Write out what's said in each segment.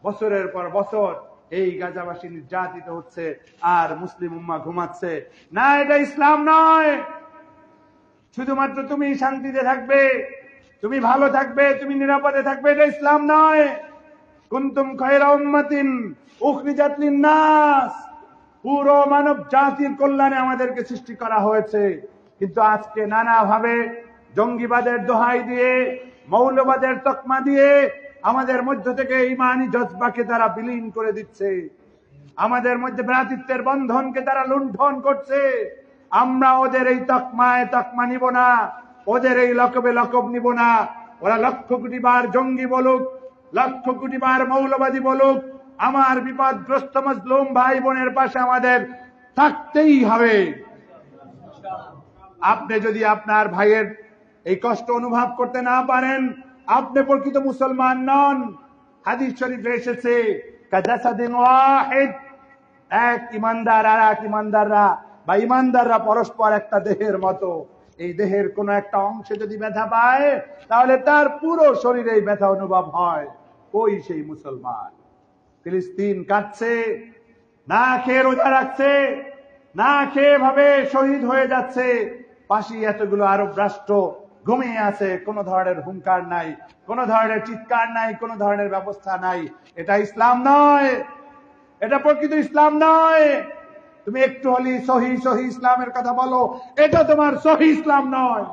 বছরের পর বছর এই গাজাবাসী নির্যাতিত হচ্ছে আর মুসলিম উম্মাহ ঘুমাচ্ছে। না, এটা ইসলাম নয়। শুধুমাত্র তুমি শান্তিতে থাকবে, তুমি ভালো থাকবে, তুমি নিরাপদে থাকবে, এটা ইসলাম নয়। কুনতুম খায়রা উম্মাতিন উখরিজাত লিন-নাস, পুরো মানব জাতির কল্যাণে আমাদেরকে সৃষ্টি করা হয়েছে। কিন্তু আজকে নানাভাবে জঙ্গিবাদের দোহাই দিয়ে, মৌলবাদের তকমা দিয়ে আমাদের মধ্য থেকে ইমানি জজবাকে তারা বিলীন করে দিচ্ছে। আমাদের মধ্যে ভ্রাতৃত্বের বন্ধনকে তারা লুণ্ঠন করছে। আমরা ওদের এই তকমায় তকমা নিব না, ওদের এই লকবে লকব নিব না। ওরা লক্ষ কোটি বার জঙ্গি বলুক, লক্ষ কোটি বার মৌলবাদী বলুক, আমার বিপদগ্রস্ত মজলুম ভাই বোনের পাশে আমাদের থাকতেই হবে। আপনি যদি আপনার ভাইয়ের এই কষ্ট অনুভব করতে না পারেন, আপনি প্রকৃত মুসলমান নন। হাদিস শরীফে এসেছে, কাজাসাদিন ওয়াহিদ, এক ইমানদার আর এক ইমানদাররা পরস্পর একটা দেহের মতো। এই দেহের কোন একটা অংশে যদি ব্যথা পায়, তাহলে তার পুরো শরীরে ব্যথা অনুভব হয়। ওই সেই মুসলমান। ফিলিস্তিন কাঁদছে, না খেয়ে রোজা রাখছে, না খেয়ে ভাবে শহীদ হয়ে যাচ্ছে। পাশে এতগুলো আরব রাষ্ট্র ঘুমিয়ে আছে, কোন ধরনের হুঙ্কার নাই, কোন ধরনের চিৎকার নাই, কোন ধরনের ব্যবস্থা নাই। এটা ইসলাম নয়, এটা প্রকৃত ইসলাম নয়। তুমি একটু হলি সহি ইসলামের কথা বলো, এটা তোমার সহি ইসলাম নয়।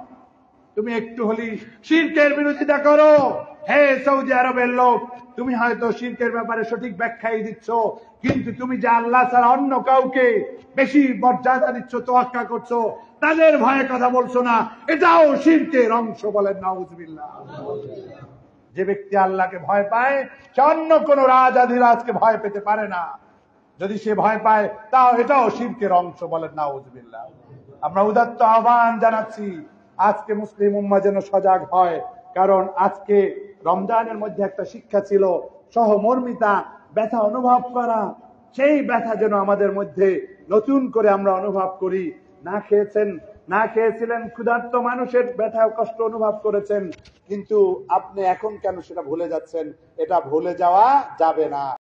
তুমি একটু হলি শিরকের বিরোধিতা করো, হে সৌদি আরবের লোক, তুমি হয়তো শিরকের ব্যাপারে সঠিক ব্যাখ্যাই দিচ্ছ, কিন্তু তুমি যে আল্লাহ ছাড়া অন্য কাউকে বেশি মর্যাদা দিচ্ছ, তোয়াক্কা করছো, তাদের ভয়ে কথা বলছো না, এটাও শিরকের অংশ। বলেন নাউজুবিল্লাহ। যে ব্যক্তি আল্লাহকে ভয় পায়, সে অন্য কোন রাজাধিরাজকে ভয় পেতে পারে না। যদি সে ভয় পায়, তাও এটাও শিরকের অংশ। বলেন নাউজুবিল্লাহ। আমরা উদাত্ত আহ্বান জানাচ্ছি, আজকে মুসলিম উম্মাহ যেন সজাগ হয়। কারণ আজকে রমজানের মধ্যে একটা শিক্ষা ছিল, সহমর্মিতা, ব্যথা অনুভব করা। সেই ব্যথা যেন আমাদের মধ্যে নতুন করে আমরা অনুভব করি। না খেয়েছিলেন, ক্ষুধার্ত মানুষের ব্যথা কষ্ট অনুভব করেছেন, কিন্তু আপনি এখন কেন সেটা ভুলে যাচ্ছেন? এটা ভুলে যাওয়া যাবে না।